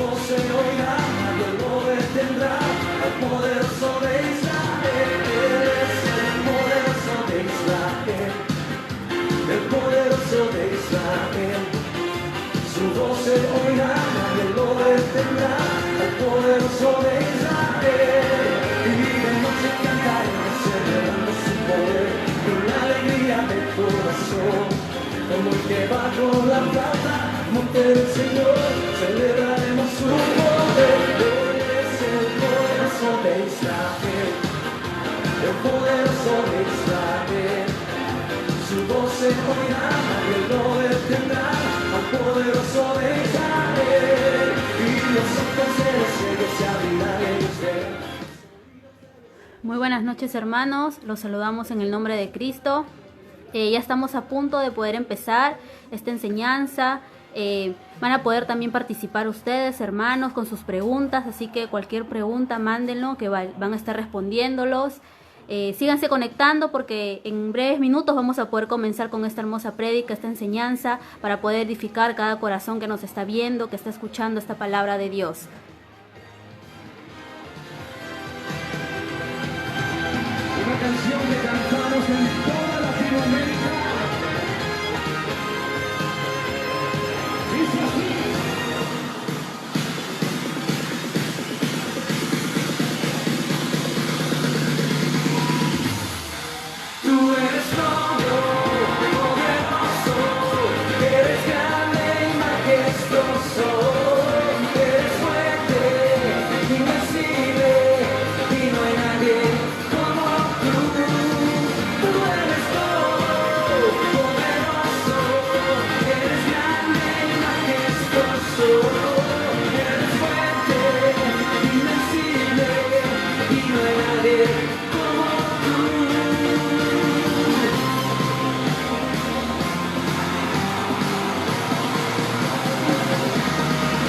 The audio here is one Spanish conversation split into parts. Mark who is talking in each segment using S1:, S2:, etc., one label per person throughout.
S1: voz se oirá, nadie lo detendrá, al poderoso de Israel, es el poderoso de Israel, el poderoso de Israel. Su voz se oirá, nadie lo detendrá, al poderoso de Israel. Y de noche cantaremos celebrando su poder, con la alegría del corazón, como el que va con la flauta, monte del Señor, celebraremos su poder. Él es el poderoso de Israel, el poderoso de Israel. Su voz se oirá, nadie lo detendrá, al poderoso de Israel. Y los ojos de los ciegos se abrirán en usted.
S2: Muy buenas noches, hermanos, los saludamos en el nombre de Cristo. Ya estamos a punto de poder empezar esta enseñanza. Van a poder también participar ustedes, hermanos, con sus preguntas, así que cualquier pregunta mándenlo, que van a estar respondiéndolos. Síganse conectando porque en breves minutos vamos a poder comenzar con esta hermosa prédica, esta enseñanza, para poder edificar cada corazón que nos está viendo, que está escuchando esta palabra de Dios.
S1: Una canción que cantamos en toda Latinoamérica. Dice así. Tú eres todo, poderoso, eres grande y majestuoso, eres fuerte, invencible, y no hay nadie como tú. Tú eres todo, poderoso, eres grande y majestuoso, eres fuerte, invencible, y no hay nadie como tú.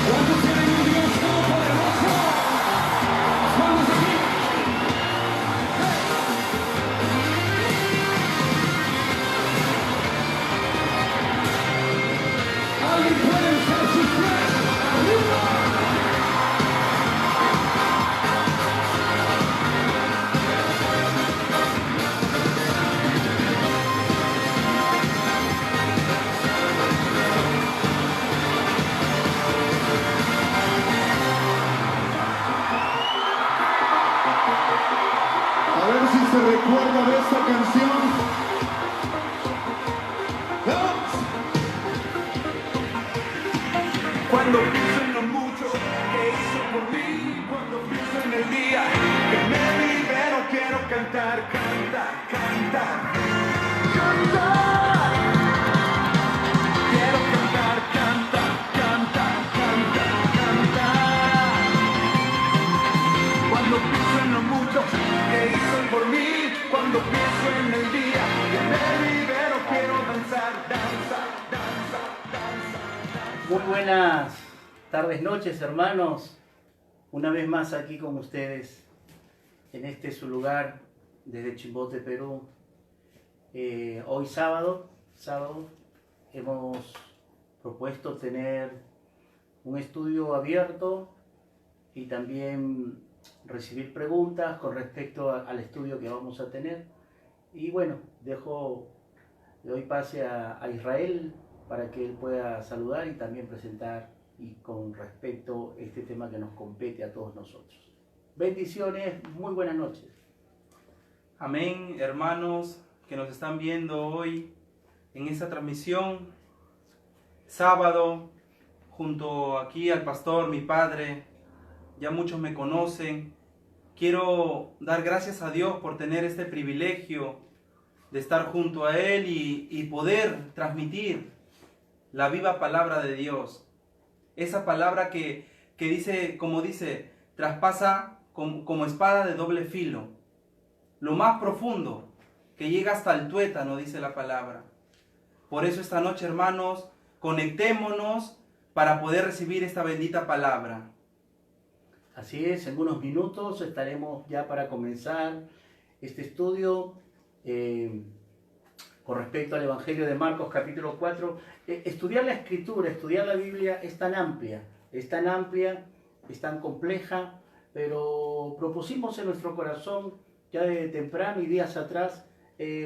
S1: ¿Cuántos tienen un Dios todopoderoso? Vamos aquí. Alguien puede usar sus pies arriba. A ver si se recuerda de esta canción. ¡Vamos! Cuando pienso en lo mucho que hizo por mí, cuando pienso en el día que me libero, quiero cantar, cantar, cantar, cantar. Quiero cantar, cantar, cantar, cantar, cantar. Cuando pienso en lo mucho que hizo por mí, cuando pienso en el día que me libero, quiero danzar, danzar, danzar, danzar.
S3: Muy buenas tardes, noches, hermanos. Una vez más aquí con ustedes en este su lugar desde Chimbote, Perú. Hoy sábado hemos propuesto tener un estudio abierto y también recibir preguntas con respecto al estudio que vamos a tener. Y bueno, le doy pase a Israel para que él pueda saludar y también presentar y con respecto a este tema que nos compete a todos nosotros. Bendiciones, muy buenas noches.
S4: Amén, hermanos que nos están viendo hoy en esta transmisión, sábado, junto aquí al pastor, mi padre. Ya muchos me conocen. Quiero dar gracias a Dios por tener este privilegio de estar junto a Él y poder transmitir la viva palabra de Dios. Esa palabra que dice, como dice, traspasa como espada de doble filo. Lo más profundo, que llega hasta el tuétano, dice la palabra. Por eso esta noche, hermanos, conectémonos para poder recibir esta bendita palabra.
S3: Así es, en unos minutos estaremos ya para comenzar este estudio con respecto al Evangelio de Marcos capítulo 4. Estudiar la Escritura, estudiar la Biblia es tan amplia, es tan amplia, es tan compleja, pero propusimos en nuestro corazón ya de temprano y días atrás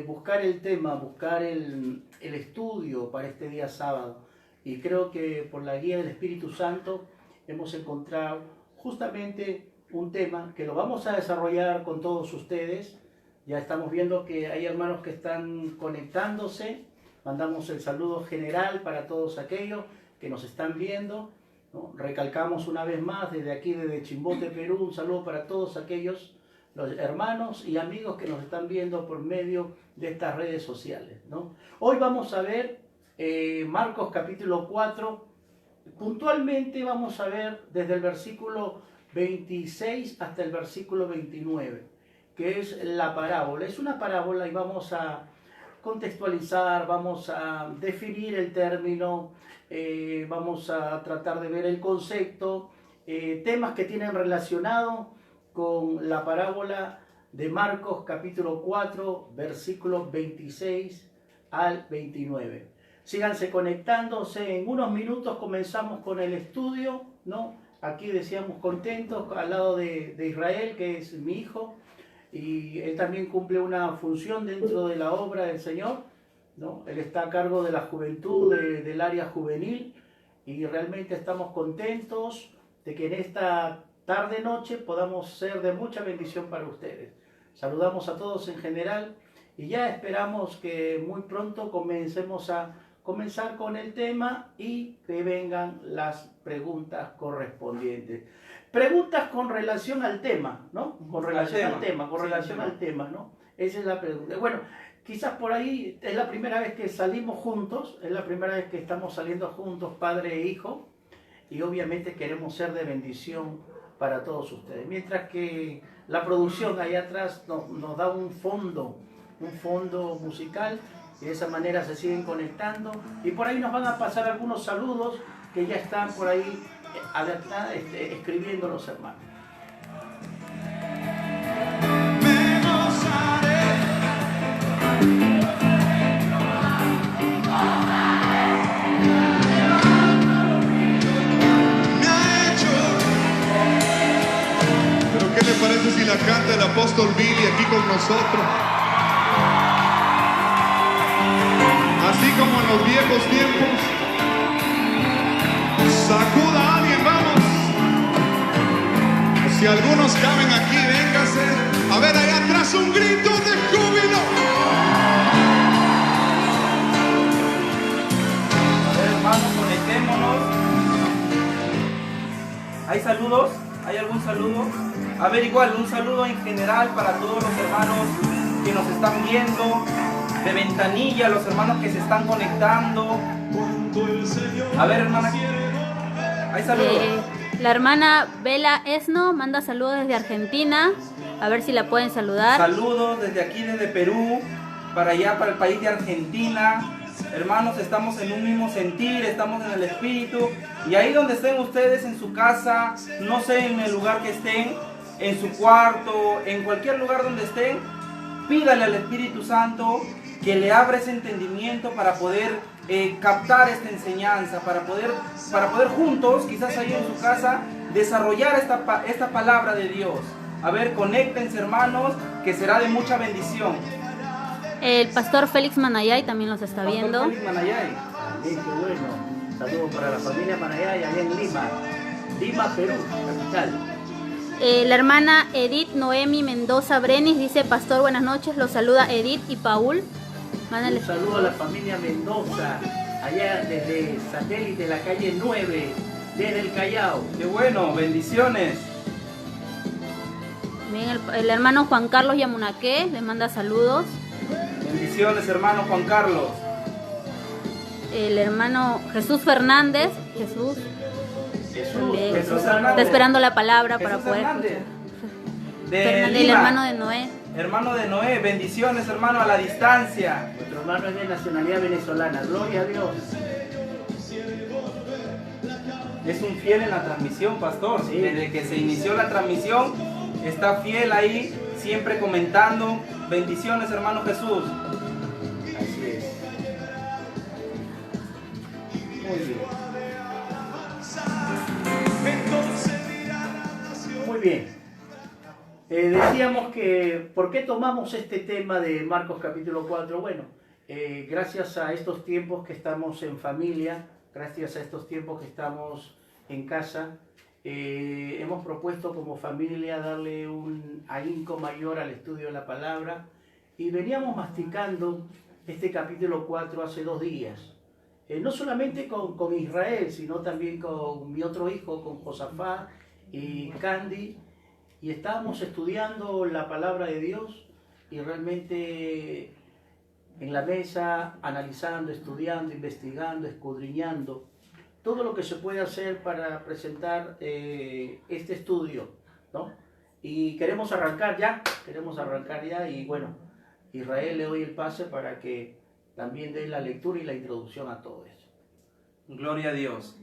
S3: buscar el tema, buscar el estudio para este día sábado. Y creo que por la guía del Espíritu Santo hemos encontrado justamente un tema que lo vamos a desarrollar con todos ustedes. Ya estamos viendo que hay hermanos que están conectándose. Mandamos el saludo general para todos aquellos que nos están viendo, ¿no? Recalcamos una vez más desde aquí, desde Chimbote, Perú, un saludo para todos aquellos los hermanos y amigos que nos están viendo por medio de estas redes sociales, ¿no? Hoy vamos a ver Marcos capítulo 4. Puntualmente vamos a ver desde el versículo 26 hasta el versículo 29, que es la parábola. Es una parábola y vamos a contextualizar, vamos a definir el término, vamos a tratar de ver el concepto, temas que tienen relacionado con la parábola de Marcos capítulo 4, versículos 26 al 29. Síganse conectándose, en unos minutos comenzamos con el estudio, ¿no? Aquí decíamos contentos al lado de Israel, que es mi hijo, y él también cumple una función dentro de la obra del Señor, ¿no? Él está a cargo de la juventud, del área juvenil, y realmente estamos contentos de que en esta tarde-noche podamos ser de mucha bendición para ustedes. Saludamos a todos en general y ya esperamos que muy pronto comencemos a comenzar con el tema y que vengan las preguntas correspondientes. Preguntas con relación al tema, ¿no? Con relación al tema, con relación al tema, ¿no? Esa es la pregunta. Bueno, quizás por ahí es la primera vez que salimos juntos, es la primera vez que estamos saliendo juntos, padre e hijo, y obviamente queremos ser de bendición para todos ustedes. Mientras que la producción allá atrás nos da un fondo musical, y de esa manera se siguen conectando, y por ahí nos van a pasar algunos saludos que ya están por ahí escribiendo los hermanos.
S5: Pero ¿qué le parece si la canta el apóstol Billy aquí con nosotros? Así como en los viejos tiempos. Sacuda a alguien, vamos. Si algunos caben aquí, véngase. A ver, allá atrás un grito de júbilo.
S4: A ver, hermanos, conectémonos. ¿Hay saludos? ¿Hay algún saludo? A ver, igual, un saludo en general para todos los hermanos que nos están viendo, de ventanilla, los hermanos que se están conectando. A ver, hermana, ¿hay saludos?
S2: La hermana Bela Esno manda saludos desde Argentina. A ver si la pueden saludar.
S4: Saludos desde aquí, desde Perú, para allá, para el país de Argentina. Hermanos, estamos en un mismo sentir, estamos en el espíritu. Y ahí donde estén ustedes, en su casa, no sé, en el lugar que estén, en su cuarto, en cualquier lugar donde estén, pídale al Espíritu Santo que le abra ese entendimiento para poder captar esta enseñanza, para poder juntos, quizás ahí en su casa, desarrollar esta palabra de Dios. A ver, conéctense, hermanos, que será de mucha bendición.
S2: El pastor Félix Manayay también los está viendo.
S4: Pastor Félix Manayay.
S3: Qué bueno. Saludos para la familia Manayay allá en Lima, Perú, capital.
S2: La hermana Edith Noemi Mendoza Brenis dice: Pastor, buenas noches, los saluda Edith y Paul.
S3: Un saludo a la familia Mendoza, allá desde satélite, la calle 9, desde el Callao.
S4: Qué bueno, bendiciones.
S2: Bien, el hermano Juan Carlos Yamunaque les manda saludos.
S4: Bendiciones, hermano Juan Carlos.
S2: El hermano Jesús Fernández, Jesús
S4: Hernández.
S2: está esperando la palabra
S4: Jesús
S2: para poder
S4: Hernández.
S2: escuchar.
S4: De
S2: El
S4: Lima.
S2: hermano de Noé.
S4: Hermano de Noé, bendiciones, hermano, a la distancia.
S3: Nuestro hermano es de nacionalidad venezolana, gloria a Dios.
S4: Es un fiel en la transmisión, pastor.
S3: Sí.
S4: Desde que se inició la transmisión, está fiel ahí, siempre comentando. Bendiciones, hermano Jesús.
S3: Así es. Muy bien. bien. Decíamos que, ¿por qué tomamos este tema de Marcos capítulo 4? Bueno, gracias a estos tiempos que estamos en familia, gracias a estos tiempos que estamos en casa, hemos propuesto como familia darle un ahínco mayor al estudio de la palabra y veníamos masticando este capítulo 4 hace 2 días. No solamente con Israel, sino también con mi otro hijo, con Josafat y Candy, y estábamos estudiando la palabra de Dios y realmente en la mesa analizando, estudiando, investigando, escudriñando todo lo que se puede hacer para presentar este estudio, ¿no? Y queremos arrancar ya y bueno, Israel le doy el pase para que también dé la lectura y la introducción a todo eso.
S4: Gloria a Dios.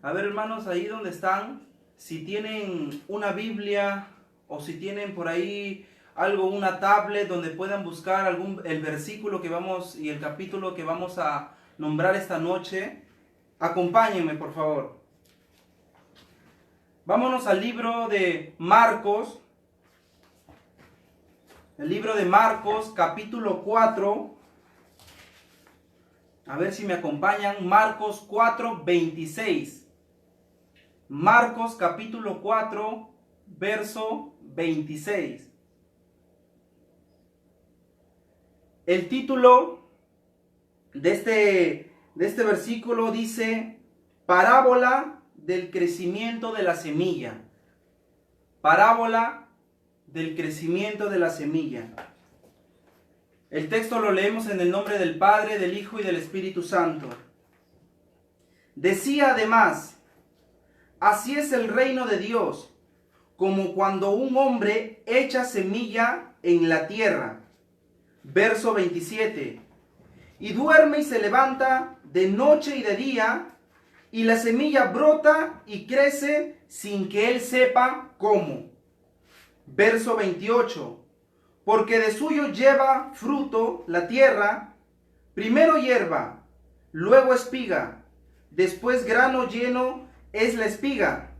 S4: A ver, hermanos, ahí donde están, si tienen una Biblia o si tienen por ahí algo, una tablet donde puedan buscar el versículo que vamos y el capítulo que vamos a nombrar esta noche, acompáñenme, por favor. Vámonos al libro de Marcos. El libro de Marcos, capítulo 4. A ver si me acompañan. Marcos 4, 26. Marcos capítulo 4, verso 26. El título de este versículo dice: parábola del crecimiento de la semilla. Parábola del crecimiento de la semilla. El texto lo leemos en el nombre del Padre, del Hijo y del Espíritu Santo. Decía además: así es el reino de Dios, como cuando un hombre echa semilla en la tierra. Verso 27. Y duerme y se levanta de noche y de día, y la semilla brota y crece sin que él sepa cómo. Verso 28. Porque de suyo lleva fruto la tierra, primero hierba, luego espiga, después grano lleno es la espiga.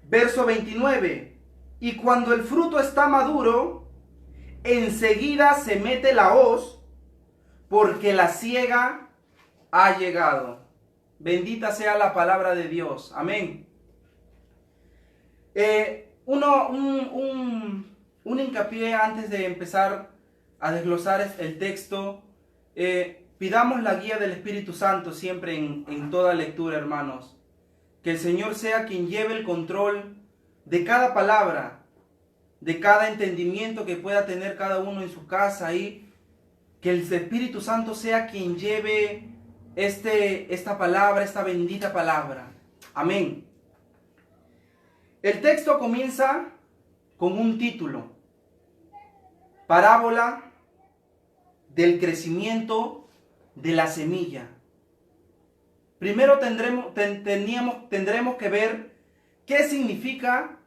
S4: Verso 29. Y cuando el fruto está maduro, enseguida se mete la hoz, porque la siega ha llegado. Bendita sea la palabra de Dios. Amén. Un hincapié antes de empezar a desglosar el texto. Pidamos la guía del Espíritu Santo siempre en toda lectura, hermanos. Que el Señor sea quien lleve el control de cada palabra, de cada entendimiento que pueda tener cada uno en su casa, y que el Espíritu Santo sea quien lleve esta palabra, esta bendita palabra. Amén. El texto comienza con un título: parábola del crecimiento de la semilla. Primero tendremos que ver qué significa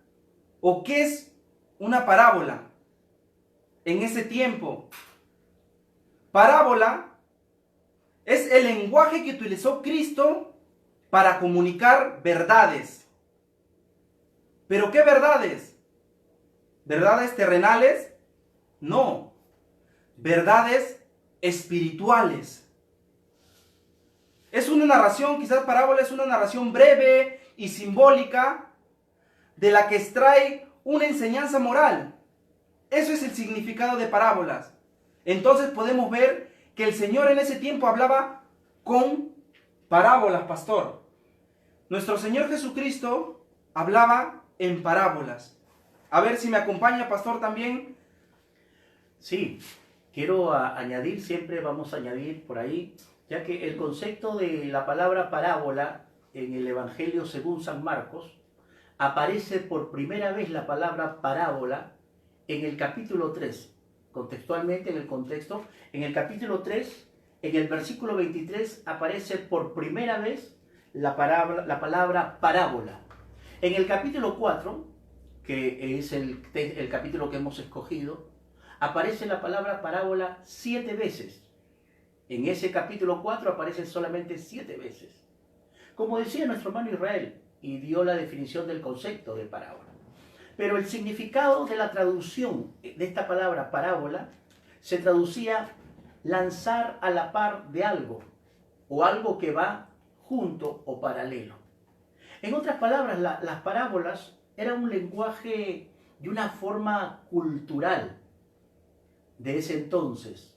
S4: o qué es una parábola en ese tiempo. Parábola es el lenguaje que utilizó Cristo para comunicar verdades. ¿Pero qué verdades? ¿Verdades terrenales? No. Verdades espirituales. Es una narración, quizás parábola es una narración breve y simbólica de la que extrae una enseñanza moral. Eso es el significado de parábolas. Entonces podemos ver que el Señor en ese tiempo hablaba con parábolas, pastor. Nuestro Señor Jesucristo hablaba en parábolas. A ver si me acompaña, pastor, también.
S3: Sí, quiero añadir, siempre vamos a añadir por ahí, ya que el concepto de la palabra parábola en el Evangelio según San Marcos, aparece por primera vez la palabra parábola en el capítulo 3, contextualmente en el contexto, en el capítulo 3, en el versículo 23, aparece por primera vez la palabra parábola. En el capítulo 4, que es el capítulo que hemos escogido, aparece la palabra parábola 7 veces. En ese capítulo 4 aparece solamente 7 veces. Como decía nuestro hermano Israel, y dio la definición del concepto de parábola. Pero el significado de la traducción de esta palabra parábola se traducía lanzar a la par de algo o algo que va junto o paralelo. En otras palabras, las parábolas eran un lenguaje de una forma cultural de ese entonces.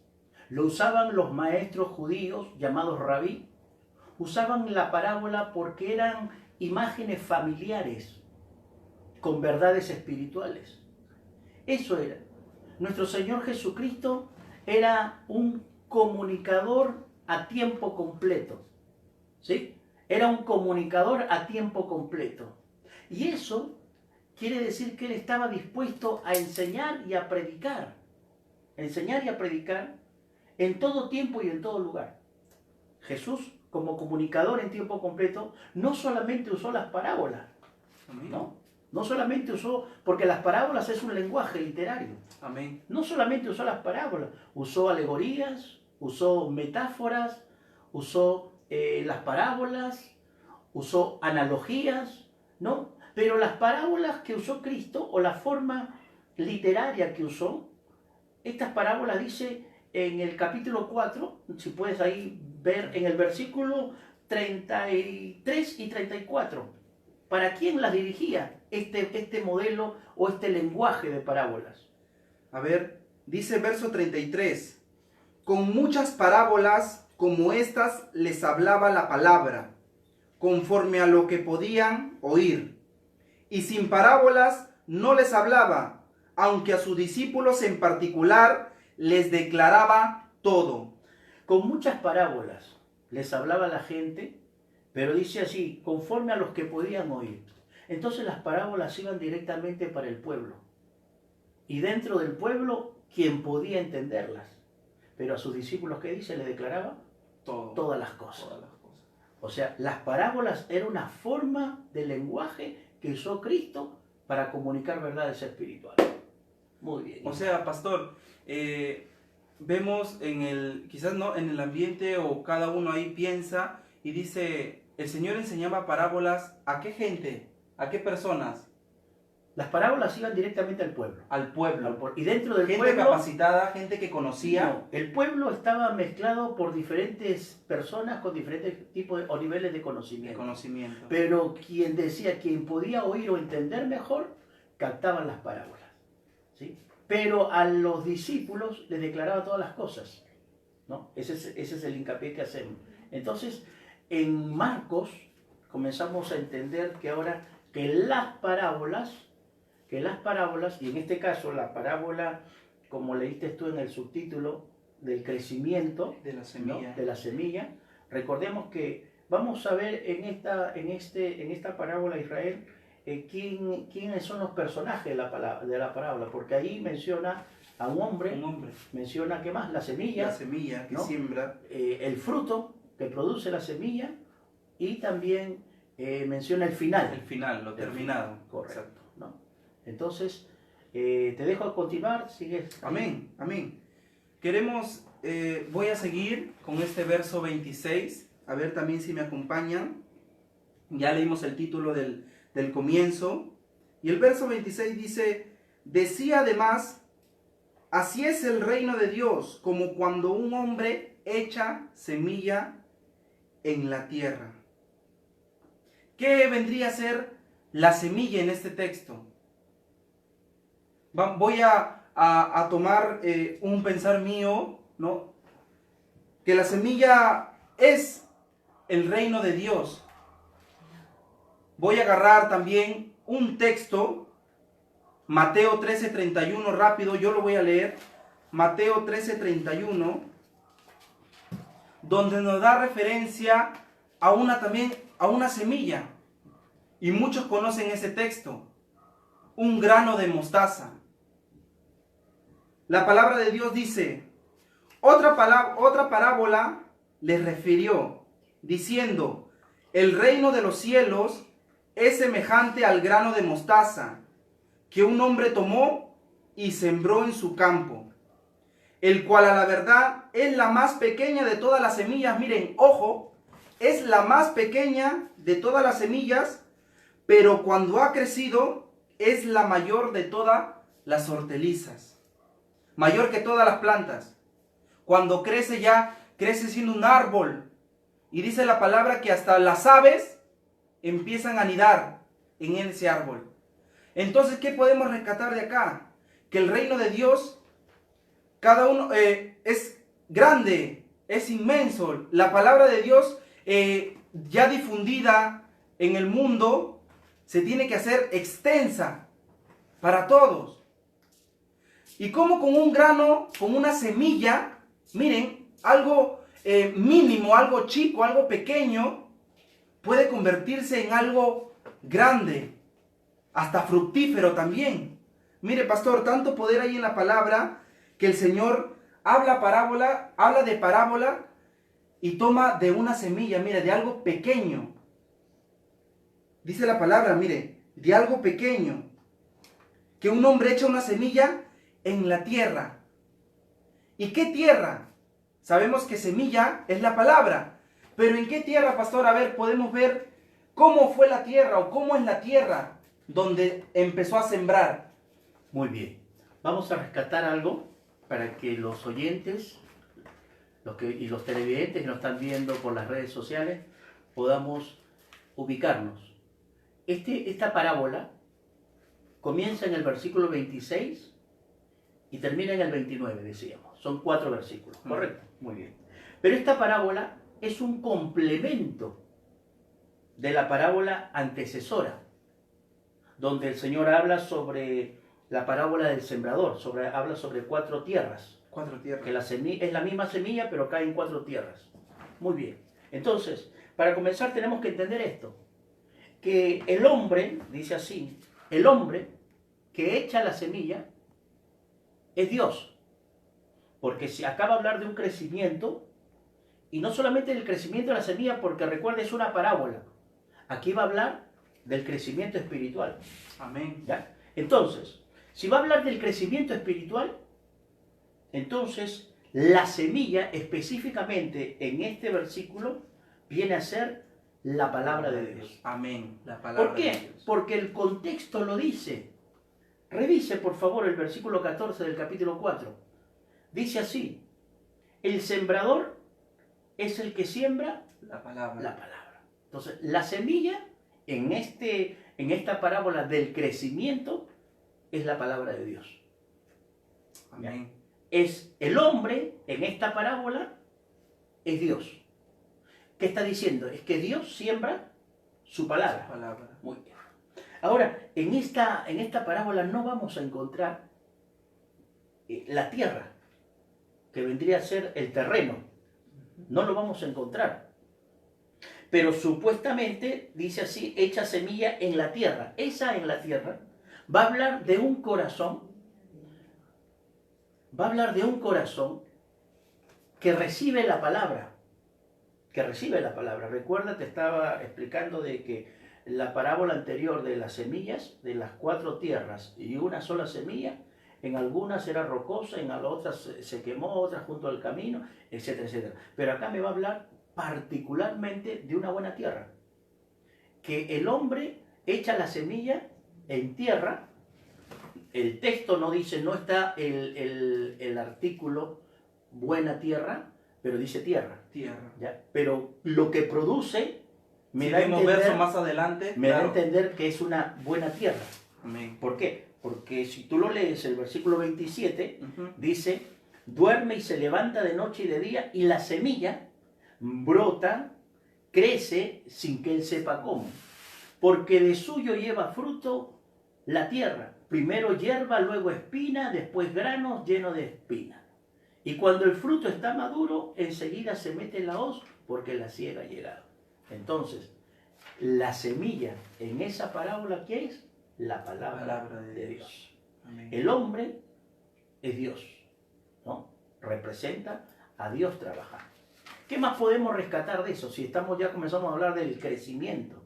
S3: Lo usaban los maestros judíos llamados rabí. Usaban la parábola porque eran imágenes familiares con verdades espirituales. Eso era. Nuestro Señor Jesucristo era un comunicador a tiempo completo. ¿Sí? Era un comunicador a tiempo completo. Y eso quiere decir que Él estaba dispuesto a enseñar y a predicar. Enseñar y a predicar en todo tiempo y en todo lugar. Jesús, como comunicador en tiempo completo, no solamente usó las parábolas, ¿no? No solamente usó, porque las parábolas es un lenguaje literario.
S4: Amén.
S3: No solamente usó las parábolas, usó alegorías, usó metáforas, usó las parábolas, usó analogías, ¿no? Pero las parábolas que usó Cristo, o la forma literaria que usó, estas parábolas dice en el capítulo 4, si puedes ahí ver en el versículo 33 y 34, ¿para quién las dirigía este modelo o este lenguaje de parábolas?
S4: A ver, dice verso 33, con muchas parábolas como estas les hablaba la palabra, conforme a lo que podían oír. Y sin parábolas no les hablaba, aunque a sus discípulos en particular les declaraba todo.
S3: Con muchas parábolas les hablaba la gente, pero dice así, conforme a los que podían oír. Entonces las parábolas iban directamente para el pueblo. Y dentro del pueblo, quien podía entenderlas. Pero a sus discípulos, ¿qué dice? Les declaraba todas las cosas. O sea, las parábolas eran una forma de lenguaje que usó Cristo para comunicar verdades espirituales. Muy bien.
S4: O sea, pastor, vemos quizás no en el ambiente, o cada uno ahí piensa y dice, el Señor enseñaba parábolas, ¿a qué gente? ¿A qué personas?
S3: Las parábolas iban directamente al pueblo.
S4: Al pueblo.
S3: Y dentro del
S4: gente
S3: pueblo,
S4: capacitada, gente que conocía.
S3: No, el pueblo estaba mezclado por diferentes personas con diferentes tipos o niveles de conocimiento. Pero quien podía oír o entender mejor, captaban las parábolas. ¿Sí? Pero a los discípulos les declaraba todas las cosas, ¿no? Ese es el hincapié que hacemos. Entonces, en Marcos comenzamos a entender que ahora que las parábolas, y en este caso la parábola, como leíste tú en el subtítulo, del crecimiento
S4: de la semilla,
S3: ¿no? De la semilla, recordemos que vamos a ver en esta parábola, Israel, quiénes son los personajes de la parábola, porque ahí menciona a un hombre, menciona, ¿qué más? La semilla
S4: que
S3: ¿no?
S4: siembra,
S3: el fruto que produce la semilla, y también menciona el final. Lo
S4: terminado.
S3: Correcto, ¿no? Entonces, te dejo a continuar, sigues.
S4: Amén. Queremos, voy a seguir con este verso 26, a ver también si me acompañan. Ya leímos el título del comienzo, y el verso 26 dice, decía además, así es el reino de Dios, como cuando un hombre echa semilla en la tierra. ¿Qué vendría a ser la semilla en este texto? Voy a tomar un pensar mío, ¿no? Que la semilla es el reino de Dios. Voy a agarrar también un texto, Mateo 13:31, rápido, yo lo voy a leer. Mateo 13:31, donde nos da referencia a una semilla. Y muchos conocen ese texto, un grano de mostaza. La palabra de Dios dice, otra parábola les refirió, diciendo, el reino de los cielos es semejante al grano de mostaza, que un hombre tomó y sembró en su campo, el cual a la verdad es la más pequeña de todas las semillas. Miren, ojo, es la más pequeña de todas las semillas, pero cuando ha crecido es la mayor de todas las hortalizas, mayor que todas las plantas. Cuando crece ya, crece siendo un árbol. Y dice la palabra que hasta las aves empiezan a anidar en ese árbol. Entonces, ¿qué podemos rescatar de acá? Que el reino de Dios, cada uno es grande, es inmenso. La palabra de Dios ya difundida en el mundo se tiene que hacer extensa para todos. Y como con un grano, con una semilla, miren, algo mínimo, algo chico, algo pequeño, puede convertirse en algo grande, hasta fructífero también. Mire, pastor, tanto poder hay en la palabra que el Señor habla de parábola y toma de una semilla, mire, de algo pequeño. Dice la palabra, mire, de algo pequeño, que un hombre echa una semilla en la tierra. ¿Y qué tierra? Sabemos que semilla es la palabra, pero ¿en qué tierra, pastor? A ver, podemos ver cómo fue la tierra o cómo es la tierra donde empezó a sembrar.
S3: Muy bien. Vamos a rescatar algo para que los oyentes y los televidentes que nos están viendo por las redes sociales podamos ubicarnos. Esta parábola comienza en el versículo 26 y termina en el 29, decíamos. Son 4 versículos, ¿correcto? Muy bien. Pero esta parábola es un complemento de la parábola antecesora, donde el Señor habla sobre la parábola del sembrador, habla sobre 4 tierras.
S4: 4 tierras.
S3: Que es la misma semilla, pero cae en 4 tierras. Muy bien. Entonces, para comenzar tenemos que entender esto. Que el hombre, dice así, el hombre que echa la semilla es Dios. Porque se acaba de hablar de un crecimiento, y no solamente del crecimiento de la semilla, porque recuerda, es una parábola. Aquí va a hablar del crecimiento espiritual.
S4: Amén.
S3: ¿Ya? Entonces, si va a hablar del crecimiento espiritual, entonces la semilla específicamente en este versículo viene a ser la palabra de Dios.
S4: Amén. La palabra
S3: ¿Por qué?
S4: de Dios.
S3: Porque el contexto lo dice. Revise por favor el versículo 14 del capítulo 4. Dice así: el sembrador es el que siembra
S4: La palabra.
S3: la palabra. Entonces, la semilla en esta parábola del crecimiento es la palabra de Dios.
S4: Amén.
S3: Es el hombre en esta parábola, es Dios. ¿Qué está diciendo? Es que Dios siembra su palabra.
S4: Su palabra.
S3: Muy bien. Ahora, en esta parábola no vamos a encontrar la tierra, que vendría a ser el terreno. No lo vamos a encontrar. Pero supuestamente, dice así, echa semilla en la tierra. Esa en la tierra va a hablar de un corazón. Va a hablar de un corazón que recibe la palabra. Que recibe la palabra. Recuerda, te estaba explicando de que la parábola anterior de las semillas, de las 4 tierras y una sola semilla, en algunas era rocosa, en las otras se quemó, otras junto al camino, etcétera, etcétera. Pero acá me va a hablar particularmente de una buena tierra. Que el hombre echa la semilla en tierra. El texto no dice, no está el artículo buena tierra, pero dice tierra.
S4: Tierra.
S3: ¿Ya? Pero lo que produce
S4: Si vemos verso más adelante,
S3: me da a
S4: claro.
S3: entender que es una buena tierra.
S4: Amén.
S3: ¿Por qué? Porque si tú lo lees, el versículo 27,
S4: Ujú.
S3: dice, duerme y se levanta de noche y de día, y la semilla brota, crece sin que él sepa cómo. Porque de suyo lleva fruto la tierra. Primero hierba, luego espina, después granos llenos de espina. Y cuando el fruto está maduro, enseguida se mete en la hoz, porque la siega ha llegado. Entonces, la semilla en esa parábola, ¿qué es? La palabra de Dios.
S4: Amén.
S3: El hombre es Dios, ¿no? Representa a Dios trabajando. ¿Qué más podemos rescatar de eso? Si comenzamos a hablar del crecimiento.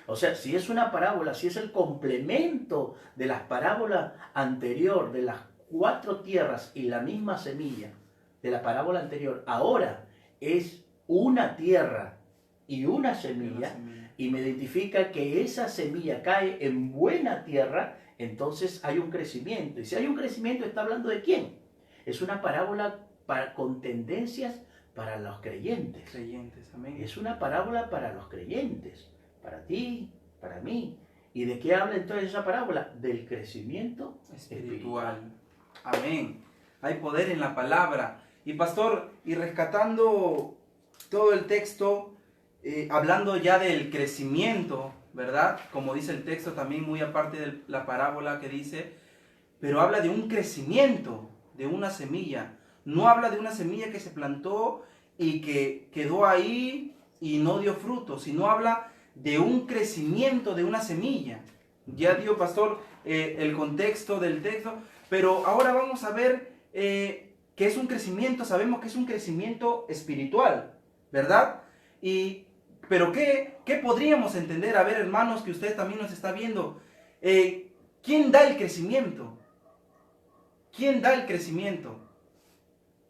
S3: O sea, si es una parábola, si es el complemento de las parábolas anterior, de las 4 tierras y la misma semilla de la parábola anterior, ahora es una tierra y una semilla, y me identifica que esa semilla cae en buena tierra, entonces hay un crecimiento. Y si hay un crecimiento, ¿está hablando de quién? Es una parábola con tendencias para los creyentes.
S4: Creyentes, amén.
S3: Es una parábola para los creyentes, para ti, para mí. ¿Y de qué habla entonces esa parábola? Del crecimiento
S4: Espiritual. Amén. Hay poder en la palabra. Y pastor, y rescatando todo el texto, hablando ya del crecimiento, ¿verdad? Como dice el texto también, muy aparte de la parábola que dice, pero habla de un crecimiento, de una semilla. No habla de una semilla que se plantó y que quedó ahí y no dio fruto, sino habla de un crecimiento de una semilla. Ya dio, pastor, el contexto del texto, pero ahora vamos a ver qué es un crecimiento. Sabemos que es un crecimiento espiritual, ¿verdad? Pero ¿qué podríamos entender? A ver, hermanos, que usted también nos está viendo. ¿Quién da el crecimiento? ¿Quién da el crecimiento?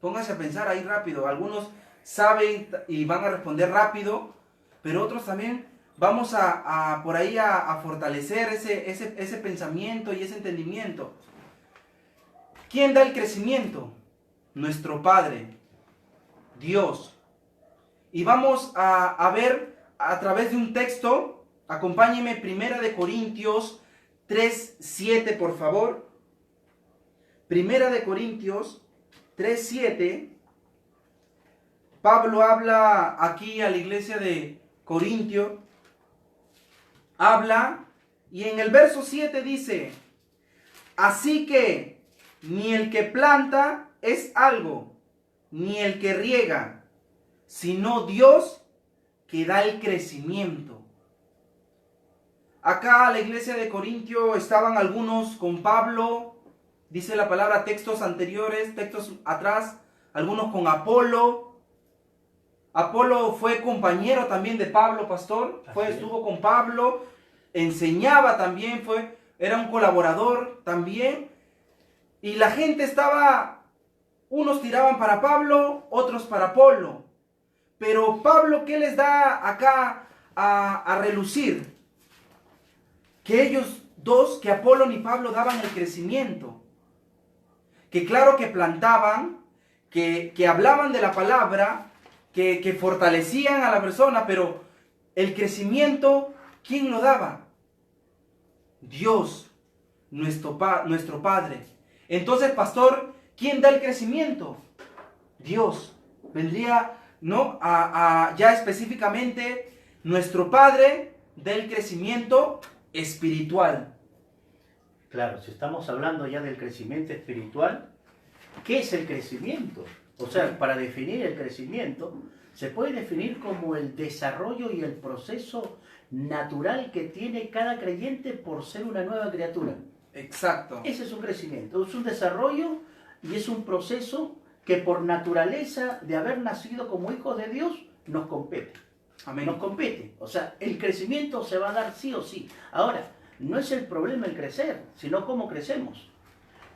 S4: Póngase a pensar ahí rápido. Algunos saben y van a responder rápido, pero otros también vamos por ahí a fortalecer ese pensamiento y ese entendimiento. ¿Quién da el crecimiento? Nuestro Padre, Dios. Y vamos a ver a través de un texto. Acompáñeme, 1 Corintios 3:7, por favor. 1 Corintios 3:7. Pablo habla aquí a la iglesia de Corintio. Habla y en el verso 7 dice: así que ni el que planta es algo, ni el que riega, sino Dios que da el crecimiento. Acá la iglesia de Corintio estaban algunos con Pablo, dice la palabra, textos anteriores, textos atrás, algunos con Apolo. Apolo fue compañero también de Pablo, pastor, estuvo con Pablo, enseñaba también, era un colaborador también. Y la gente estaba, unos tiraban para Pablo, otros para Apolo. Pero Pablo, ¿qué les da acá a relucir? Que ellos dos, que Apolo y Pablo daban el crecimiento. Que claro que plantaban, que hablaban de la palabra, que fortalecían a la persona, pero el crecimiento, ¿quién lo daba? Dios, nuestro Padre. Entonces, pastor, ¿quién da el crecimiento? Dios. Vendría, ¿no? Ya específicamente, nuestro Padre da el crecimiento espiritual.
S3: Claro, si estamos hablando ya del crecimiento espiritual, ¿qué es el crecimiento? O sea, para definir el crecimiento, se puede definir como el desarrollo y el proceso natural que tiene cada creyente por ser una nueva criatura.
S4: Exacto.
S3: Ese es un crecimiento, es un desarrollo y es un proceso que por naturaleza de haber nacido como hijos de Dios nos compete.
S4: Amén.
S3: Nos compete. O sea, el crecimiento se va a dar sí o sí. Ahora, no es el problema el crecer, sino cómo crecemos.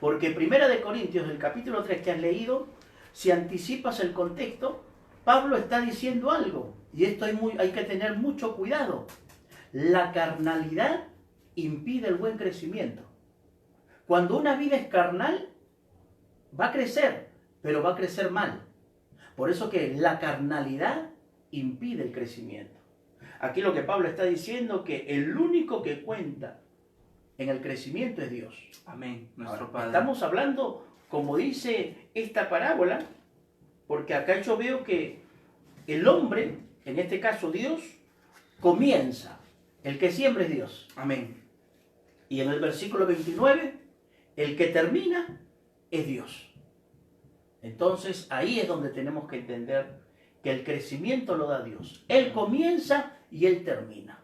S3: Porque 1 Corintios, el capítulo 3 que has leído, si anticipas el contexto, Pablo está diciendo algo. Y esto hay que tener mucho cuidado. La carnalidad impide el buen crecimiento. Cuando una vida es carnal, va a crecer, pero va a crecer mal. Por eso que la carnalidad impide el crecimiento. Aquí lo que Pablo está diciendo que el único que cuenta en el crecimiento es Dios.
S4: Amén, nuestro
S3: Ahora,
S4: Padre.
S3: estamos hablando, como dice esta parábola, porque acá yo veo que el hombre, en este caso Dios, comienza. El que siembra es Dios.
S4: Amén.
S3: Y en el versículo 29, el que termina es Dios. Entonces ahí es donde tenemos que entender que el crecimiento lo da Dios. Él comienza y Él termina.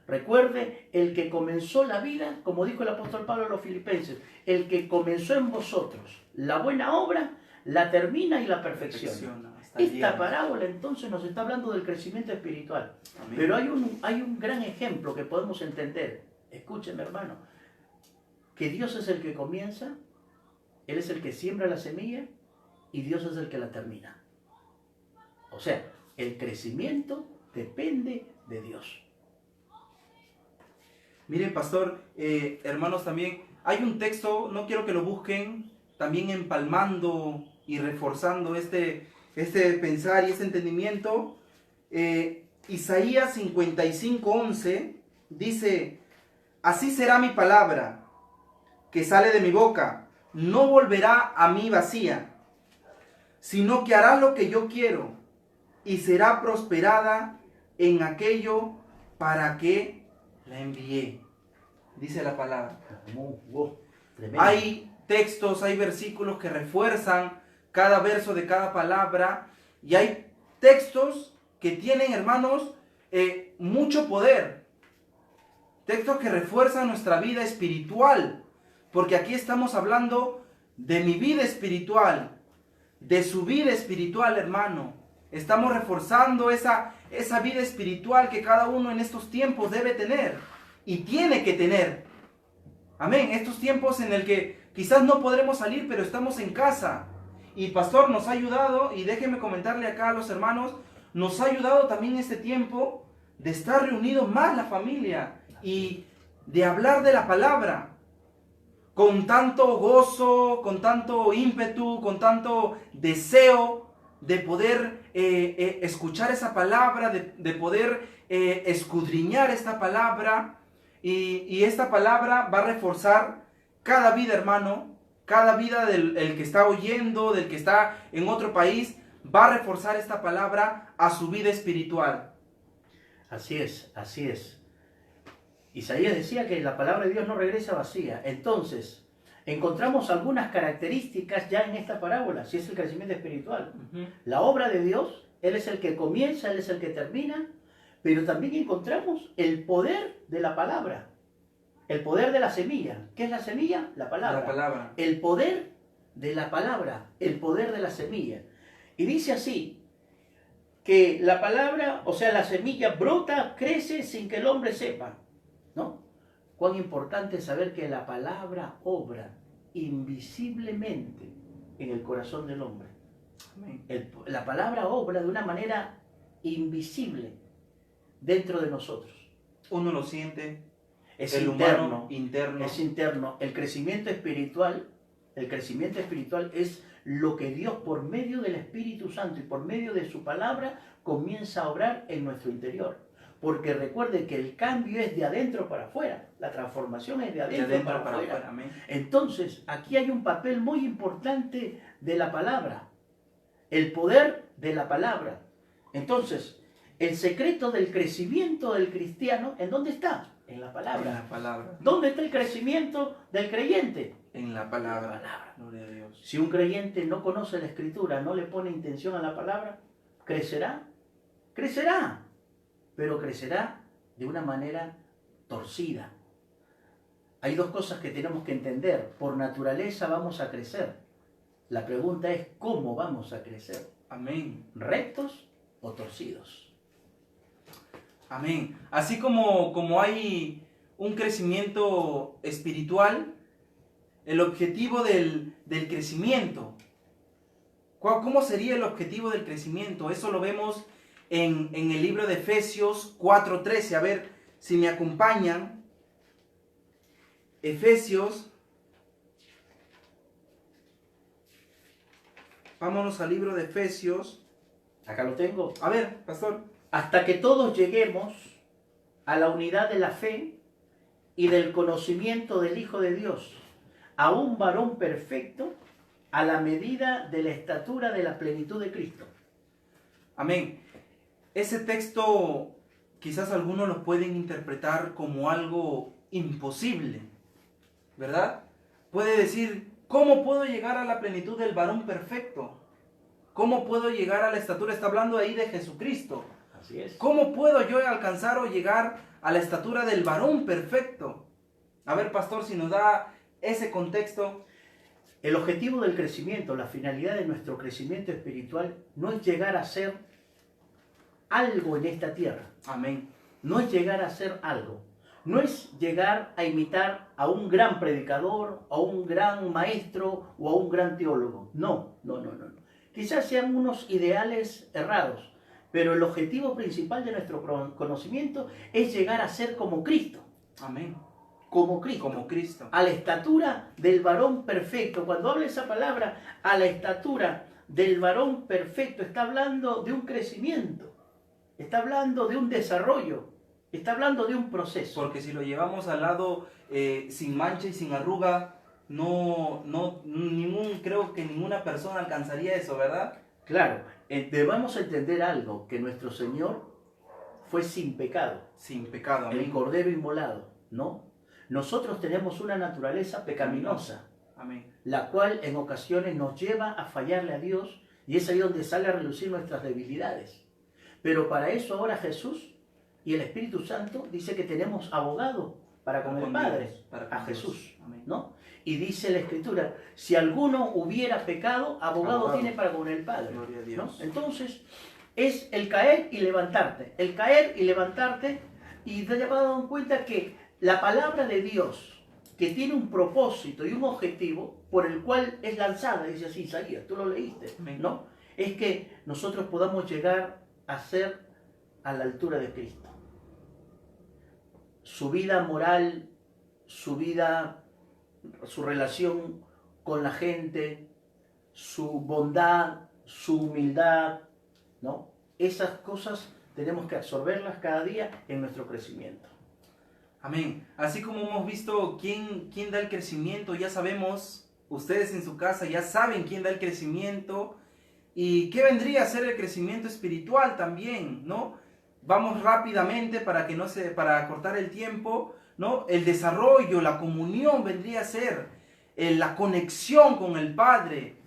S3: Recuerde, el que comenzó la vida, como dijo el apóstol Pablo a los filipenses, el que comenzó en vosotros la buena obra, la termina y la perfecciona. Esta parábola entonces nos está hablando del crecimiento espiritual.
S4: Amén.
S3: Pero hay un gran ejemplo que podemos entender. Escúcheme, hermano, que Dios es el que comienza, Él es el que siembra la semilla y Dios es el que la termina. O sea, el crecimiento depende de Dios.
S4: Miren, pastor, hermanos también, hay un texto, no quiero que lo busquen, también empalmando y reforzando este pensar y este entendimiento. Isaías 55:11 dice, así será mi palabra que sale de mi boca, no volverá a mí vacía, sino que hará lo que yo quiero y será prosperada en aquello para que la envié, dice la palabra.
S3: Tremendo.
S4: Hay textos, hay versículos que refuerzan cada verso de cada palabra, y hay textos que tienen, hermanos, mucho poder. Textos que refuerzan nuestra vida espiritual, porque aquí estamos hablando de mi vida espiritual, de su vida espiritual, hermano. Estamos reforzando esa vida espiritual que cada uno en estos tiempos debe tener y tiene que tener. Amén. Estos tiempos en el que quizás no podremos salir, pero estamos en casa. Y pastor nos ha ayudado, y déjenme comentarle acá a los hermanos, nos ha ayudado también este tiempo de estar reunidos más la familia y de hablar de la palabra con tanto gozo, con tanto ímpetu, con tanto deseo de poder escuchar esa palabra, de poder escudriñar esta palabra, y esta palabra va a reforzar cada vida, hermano, cada vida del que está oyendo, del que está en otro país, va a reforzar esta palabra a su vida espiritual.
S3: Así es, así es. Isaías decía que la palabra de Dios no regresa vacía. Entonces, encontramos algunas características ya en esta parábola, si es el crecimiento espiritual. La obra de Dios, Él es el que comienza, Él es el que termina, pero también encontramos el poder de la palabra, el poder de la semilla. ¿Qué es la semilla? La palabra.
S4: La palabra.
S3: El poder de la palabra, el poder de la semilla. Y dice así, que la palabra, o sea, la semilla brota, crece sin que el hombre sepa, ¿no? Cuán importante es saber que la palabra obra invisiblemente en el corazón del hombre.
S4: Amén.
S3: La palabra obra de una manera invisible dentro de nosotros.
S4: Uno lo siente,
S3: Es
S4: el
S3: interno,
S4: humano interno.
S3: es interno. El crecimiento espiritual es lo que Dios por medio del Espíritu Santo y por medio de su palabra comienza a obrar en nuestro interior. Porque recuerden que el cambio es de adentro para afuera, la transformación es de adentro, para afuera.
S4: Amén.
S3: Entonces, aquí hay un papel muy importante de la palabra, el poder de la palabra. Entonces, el secreto del crecimiento del cristiano, ¿en dónde está? En la palabra.
S4: En la palabra.
S3: ¿Dónde está el crecimiento del creyente?
S4: En la palabra.
S3: En la palabra.
S4: Gloria a Dios.
S3: Si un creyente no conoce la Escritura, no le pone intención a la palabra, ¿crecerá? Crecerá, pero crecerá de una manera torcida. Hay dos cosas que tenemos que entender. Por naturaleza vamos a crecer. La pregunta es, ¿cómo vamos a crecer?
S4: Amén.
S3: ¿Rectos o torcidos?
S4: Amén. Así como hay un crecimiento espiritual, el objetivo del crecimiento. ¿Cómo sería el objetivo del crecimiento? Eso lo vemos en el libro de Efesios 4:13. A ver si me acompañan. Efesios. Vámonos al libro de Efesios.
S3: Acá lo tengo.
S4: A ver, pastor.
S3: Hasta que todos lleguemos a la unidad de la fe y del conocimiento del Hijo de Dios, a un varón perfecto, a la medida de la estatura de la plenitud de Cristo.
S4: Amén. Ese texto quizás algunos lo pueden interpretar como algo imposible, ¿verdad? Puede decir, ¿cómo puedo llegar a la plenitud del varón perfecto? ¿Cómo puedo llegar a la estatura? Está hablando ahí de Jesucristo.
S3: Así es.
S4: ¿Cómo puedo yo alcanzar o llegar a la estatura del varón perfecto? A ver, pastor, si nos da ese contexto.
S3: El objetivo del crecimiento, la finalidad de nuestro crecimiento espiritual, no es llegar a ser algo en esta tierra.
S4: Amén.
S3: No es llegar a ser algo. No es llegar a imitar a un gran predicador, a un gran maestro o a un gran teólogo. No. Quizás sean unos ideales errados, pero el objetivo principal de nuestro conocimiento es llegar a ser como Cristo.
S4: Amén.
S3: como Cristo.
S4: Como Cristo.
S3: A la estatura del varón perfecto. Cuando habla esa palabra, a la estatura del varón perfecto, está hablando de un crecimiento, está hablando de un desarrollo, está hablando de un proceso.
S4: Porque si lo llevamos al lado sin mancha y sin arruga, creo que ninguna persona alcanzaría eso, ¿verdad?
S3: Claro, debemos entender algo, que nuestro Señor fue sin pecado,
S4: Sin pecado, amén.
S3: el cordero inmolado, ¿no? Nosotros tenemos una naturaleza pecaminosa,
S4: Amén.
S3: la cual en ocasiones nos lleva a fallarle a Dios, y es ahí donde sale a relucir nuestras debilidades. Pero para eso ahora Jesús y el Espíritu Santo dice que tenemos abogado para con el
S4: Con
S3: Padre,
S4: Dios, para con
S3: a
S4: Dios.
S3: Jesús,
S4: Amén.
S3: ¿no? Y dice la Escritura, si alguno hubiera pecado, abogado tiene para con el Padre,
S4: Gloria a
S3: ¿no?
S4: Dios.
S3: Entonces, es el caer y levantarte, el caer y levantarte, y te has dado en cuenta que la palabra de Dios, que tiene un propósito y un objetivo por el cual es lanzada, dice así Isaías, tú lo leíste,
S4: Amén.
S3: ¿no? Es que nosotros podamos llegar a ser a la altura de Cristo. Su vida moral, su vida, su relación con la gente, su bondad, su humildad, ¿no? Esas cosas tenemos que absorberlas cada día en nuestro crecimiento.
S4: Amén. Así como hemos visto quién da el crecimiento, ya sabemos, ustedes en su casa ya saben quién da el crecimiento y qué vendría a ser el crecimiento espiritual también, ¿no? Vamos rápidamente para cortar el tiempo, ¿no? El desarrollo, la comunión vendría a ser la conexión con el Padre,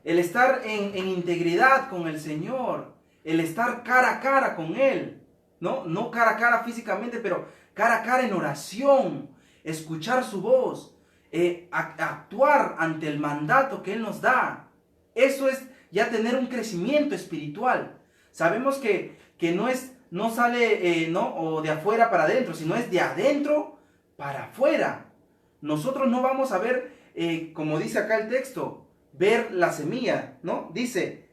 S4: el estar en integridad con el Señor, el estar cara a cara con Él, ¿no? No cara a cara físicamente, pero cara a cara en oración, escuchar su voz, actuar ante el mandato que Él nos da. Eso es ya tener un crecimiento espiritual. Sabemos que no sale o de afuera para adentro, sino es de adentro para afuera. Nosotros no vamos a ver, como dice acá el texto, ver la semilla, ¿no? Dice,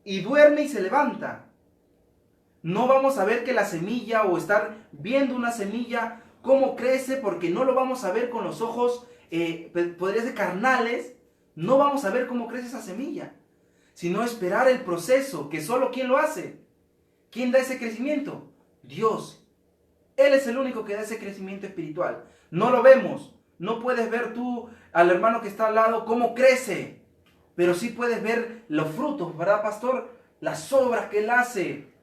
S4: y duerme y se levanta. No vamos a ver que la semilla o estar viendo una semilla, cómo crece, porque no lo vamos a ver con los ojos, podría ser carnales, no vamos a ver cómo crece esa semilla, sino esperar el proceso, que solo ¿quién lo hace? ¿Quién da ese crecimiento? Dios. Él es el único que da ese crecimiento espiritual. No lo vemos. No puedes ver tú al hermano que está al lado cómo crece, pero sí puedes ver los frutos, ¿verdad, pastor? Las obras que él hace.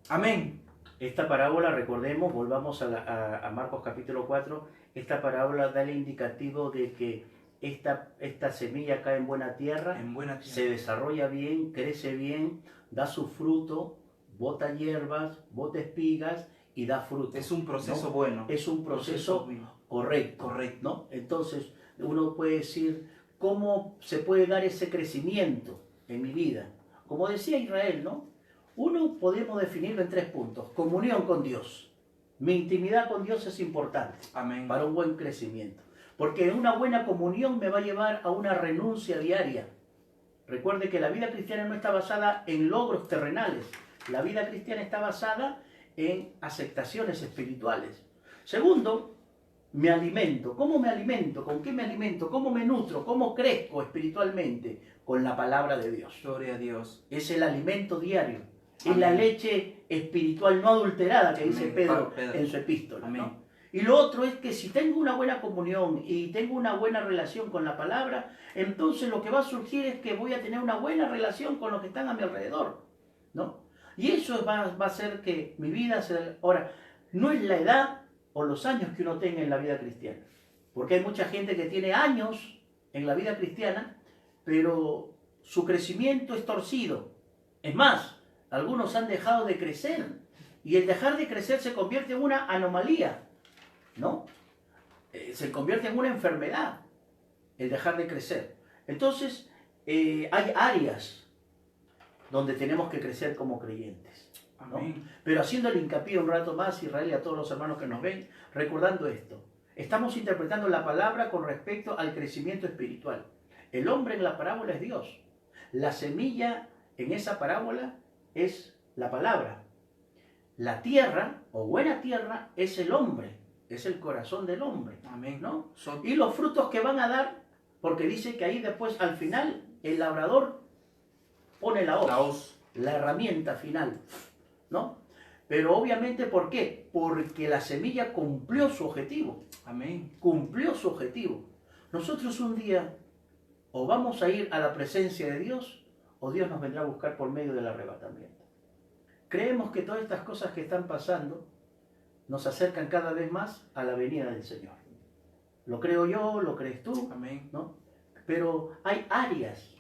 S4: Amén.
S3: Esta parábola, recordemos, volvamos a Marcos capítulo 4, esta parábola da el indicativo de que esta semilla cae en buena tierra,
S4: En buena tierra.
S3: se desarrolla bien, crece bien, da su fruto, bota hierbas, bota espigas y da fruto.
S4: Es un proceso
S3: ¿no?
S4: bueno.
S3: Es un proceso
S4: bueno.
S3: correcto, ¿no? Entonces, uno puede decir, ¿cómo se puede dar ese crecimiento en mi vida? Como decía Israel, ¿no? Uno podemos definirlo en 3 puntos. Comunión con Dios. Mi intimidad con Dios es importante
S4: Amén.
S3: para un buen crecimiento. Porque una buena comunión me va a llevar a una renuncia diaria. Recuerde que la vida cristiana no está basada en logros terrenales. La vida cristiana está basada en aceptaciones espirituales. Segundo, me alimento. ¿Cómo me alimento? ¿Con qué me alimento? ¿Cómo me nutro? ¿Cómo crezco espiritualmente? Con la palabra de Dios.
S4: Gloria a Dios.
S3: Es el alimento diario. Es
S4: Amén.
S3: la leche espiritual no adulterada que dice
S4: Amén.
S3: Pedro
S4: Pedro.
S3: en su epístola.
S4: Amén.
S3: ¿no? Y lo otro es que si tengo una buena comunión y tengo una buena relación con la palabra, entonces lo que va a surgir es que voy a tener una buena relación con los que están a mi alrededor, ¿no? Y eso va a hacer que mi vida sea... Ahora, no es la edad o los años que uno tenga en la vida cristiana, porque hay mucha gente que tiene años en la vida cristiana, pero su crecimiento es torcido. Es más, algunos han dejado de crecer, y el dejar de crecer se convierte en una anomalía, ¿no? Se convierte en una enfermedad, el dejar de crecer. Entonces, hay áreas donde tenemos que crecer como creyentes, ¿no?
S4: Amén.
S3: Pero haciéndole hincapié un rato más, Israel, y a todos los hermanos que nos ven, recordando esto. Estamos interpretando la palabra con respecto al crecimiento espiritual. El hombre en la parábola es Dios. La semilla en esa parábola es la palabra. La tierra, o buena tierra, es el hombre, es el corazón del hombre.
S4: Amén.
S3: ¿No?
S4: So-
S3: Y los frutos que van a dar, porque dice que ahí después, al final, el labrador pone la hoz, la herramienta final, ¿no? Pero obviamente, ¿por qué? Porque la semilla cumplió su objetivo,
S4: Amén.
S3: cumplió su objetivo. Nosotros un día o vamos a ir a la presencia de Dios, o Dios nos vendrá a buscar por medio del arrebatamiento. Creemos que todas estas cosas que están pasando nos acercan cada vez más a la venida del Señor. Lo creo yo, lo crees tú,
S4: Amén.
S3: ¿no? Pero hay áreas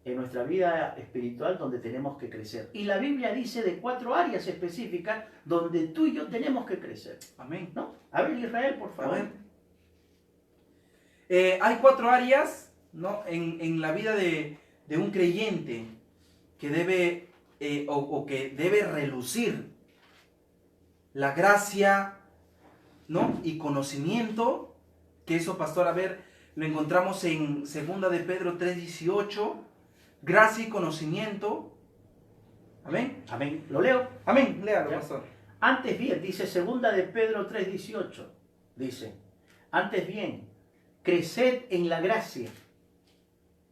S3: en nuestra vida espiritual donde tenemos que crecer. Y la Biblia dice de 4 áreas específicas donde tú y yo tenemos que crecer,
S4: Amén.
S3: ¿no? A ver, Israel, por
S4: A
S3: favor.
S4: ver. Hay 4 áreas, ¿no? en la vida de un creyente que debe o que debe relucir la gracia, ¿no? Y conocimiento, que eso, pastor, a ver, lo encontramos en 2 de Pedro 3:18, gracia y conocimiento. Amén.
S3: Amén. ¿Lo leo?
S4: Amén. Léalo,
S3: Ya.
S4: pastor.
S3: Antes bien, dice 2 de Pedro 3:18, dice, antes bien, creced en la gracia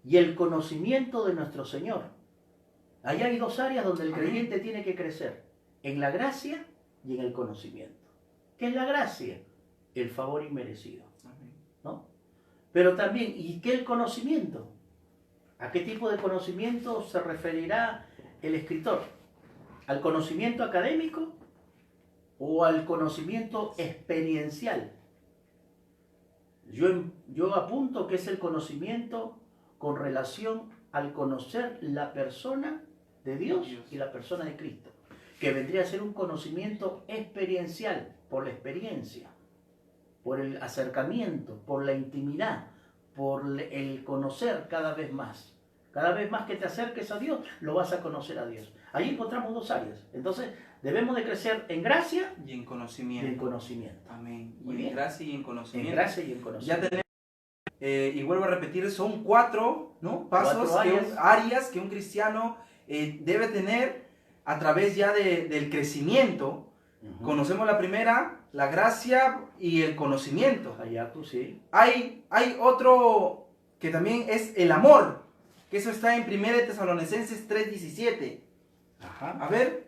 S3: y el conocimiento de nuestro Señor. Ahí hay 2 áreas donde el
S4: Amén.
S3: creyente tiene que crecer, en la gracia y en el conocimiento. ¿Qué es la gracia? El favor inmerecido,
S4: Amén.
S3: ¿no? Pero también, ¿y qué el conocimiento? ¿A qué tipo de conocimiento se referirá el escritor? ¿Al conocimiento académico o al conocimiento experiencial? Yo apunto que es el conocimiento con relación al conocer la persona de Dios y la persona de Cristo, que vendría a ser un conocimiento experiencial, por la experiencia, por el acercamiento, por la intimidad, por el conocer cada vez más. Cada vez más que te acerques a Dios, lo vas a conocer a Dios. Ahí encontramos 2 áreas. Entonces, debemos de crecer en gracia
S4: Y en
S3: y
S4: conocimiento.
S3: en conocimiento.
S4: Amén.
S3: Muy
S4: Y
S3: bien.
S4: en gracia y en
S3: En
S4: conocimiento.
S3: gracia y en
S4: Ya
S3: conocimiento.
S4: tenemos, y vuelvo a repetir, son 4, ¿no? Pasos,
S3: 4
S4: áreas que un cristiano debe tener a través ya del crecimiento.
S3: Ujú.
S4: Conocemos la primera, la gracia y el conocimiento.
S3: Allá tú sí.
S4: Hay otro que también es el amor, que eso está en 1 de Tesalonicenses 3:17.
S3: Ajá.
S4: A ver,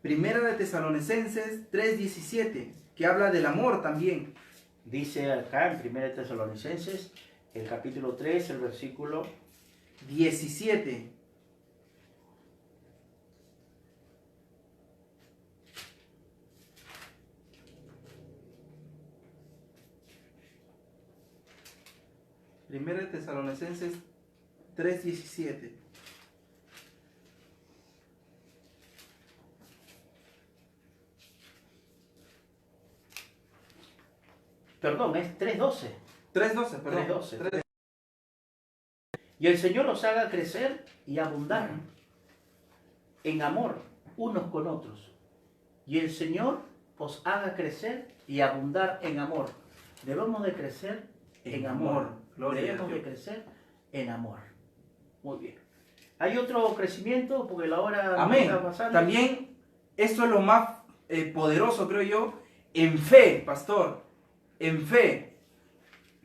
S4: 1 de Tesalonicenses 3:17, que habla del amor también.
S3: Dice acá en 1 Tesalonicenses, el capítulo 3, el versículo
S4: 17. Primera de Tesalonicenses 3:17.
S3: Perdón, es 3:12.
S4: 3:12, perdón.
S3: 3:12.
S4: 3:12.
S3: Y el Señor os haga crecer y abundar en amor unos con otros. Y el Señor os haga crecer y abundar en amor. Debemos de crecer en amor.
S4: Gloria a
S3: Debemos de
S4: Dios.
S3: crecer en amor. Muy bien. ¿Hay otro crecimiento? Porque la hora
S4: Amén.
S3: está pasando.
S4: También esto es lo más poderoso, creo yo, en fe, pastor. En fe.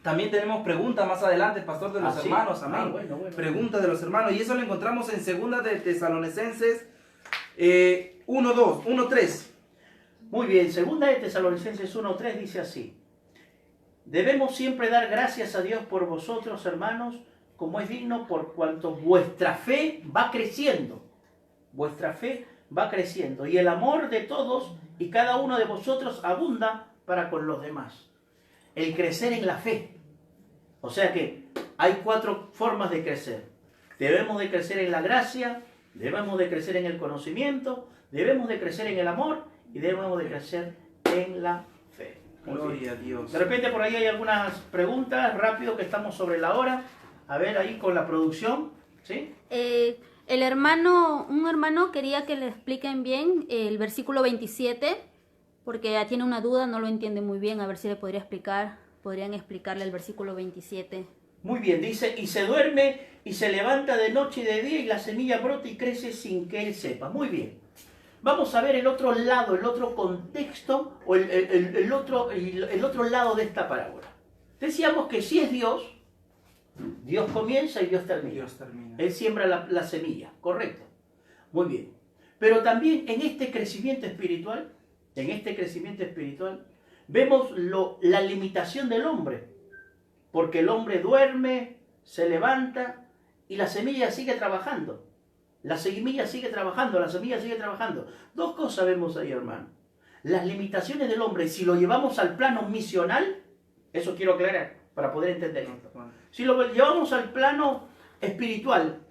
S4: También tenemos preguntas más adelante, pastor, de los
S3: ¿sí?
S4: hermanos. Amén.
S3: Ah, bueno.
S4: Preguntas de los hermanos. Y eso lo encontramos en 2 de Tesalonicenses 1:3.
S3: Muy bien, 2 de Tesalonicenses 1:3 dice así: debemos siempre dar gracias a Dios por vosotros, hermanos, como es digno, por cuanto vuestra fe va creciendo. Vuestra fe va creciendo y el amor de todos y cada uno de vosotros abunda para con los demás. El crecer en la fe. O sea que hay 4 formas de crecer. Debemos de crecer en la gracia, debemos de crecer en el conocimiento, debemos de crecer en el amor y debemos de crecer en la fe. Muy bien.
S4: Gloria a Dios.
S3: De repente por ahí hay algunas preguntas, rápido que estamos sobre la hora. A ver ahí con la producción, ¿sí?
S2: Un hermano quería que le expliquen bien el versículo 27, porque ya tiene una duda, no lo entiende muy bien, a ver si le podrían explicarle el versículo 27.
S3: Muy bien, dice, y se duerme y se levanta de noche y de día y la semilla brota y crece sin que él sepa. Muy bien. vamos a ver el otro lado, el otro contexto o el otro lado de esta parábola. Decíamos que si es Dios, Dios comienza y Dios termina.
S4: Dios termina.
S3: Él siembra la semilla, correcto. Muy bien. Pero también en este crecimiento espiritual, vemos la limitación del hombre. Porque el hombre duerme, se levanta y la semilla sigue trabajando. La semilla sigue trabajando. Dos cosas vemos ahí, hermano. Las limitaciones del hombre, si lo llevamos al plano misional, eso quiero aclarar para poder entender esto. Si lo llevamos al plano espiritual,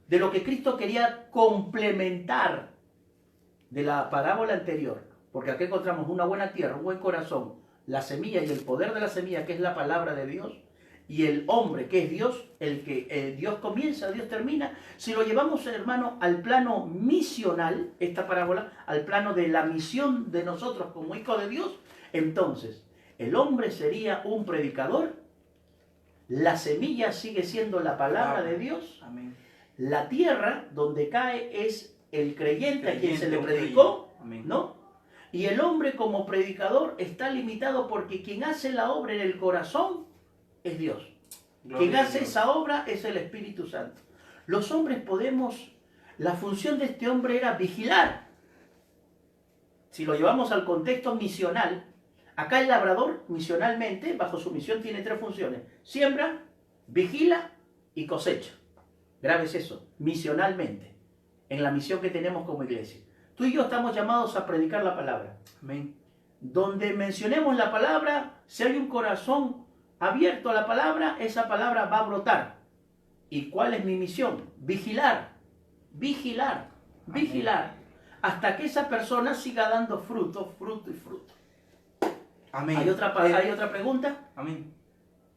S3: de lo que Cristo quería complementar de la parábola anterior, porque aquí encontramos una buena tierra, un buen corazón, la semilla y el poder de la semilla, que es la palabra de Dios, y el hombre, que es Dios, el que Dios comienza, Dios termina. Si lo llevamos, hermano, al plano misional, esta parábola, al plano de la misión de nosotros como hijos de Dios, entonces el hombre sería un predicador, la semilla sigue siendo la palabra de Dios,
S4: Amén.
S3: la tierra donde cae es el creyente a quien se le predicó,
S4: Amén.
S3: ¿no? Y el hombre como predicador está limitado porque quien hace la obra en el corazón es Dios.
S4: Gloria
S3: Quien
S4: a
S3: hace
S4: Dios.
S3: esa obra es el Espíritu Santo. Los hombres podemos, la función de este hombre era vigilar. Si lo llevamos al contexto misional, acá el labrador misionalmente, bajo su misión, tiene 3 funciones: siembra, vigila y cosecha. Grabes eso, misionalmente, en la misión que tenemos como iglesia. Tú y yo estamos llamados a predicar la palabra.
S4: Amén.
S3: Donde mencionemos la palabra, si hay un corazón abierto a la palabra, esa palabra va a brotar. ¿Y cuál es mi misión? Vigilar, vigilar, vigilar, hasta que esa persona siga dando fruto, fruto y fruto.
S4: Amén.
S3: ¿Hay otra pregunta?
S4: Amén.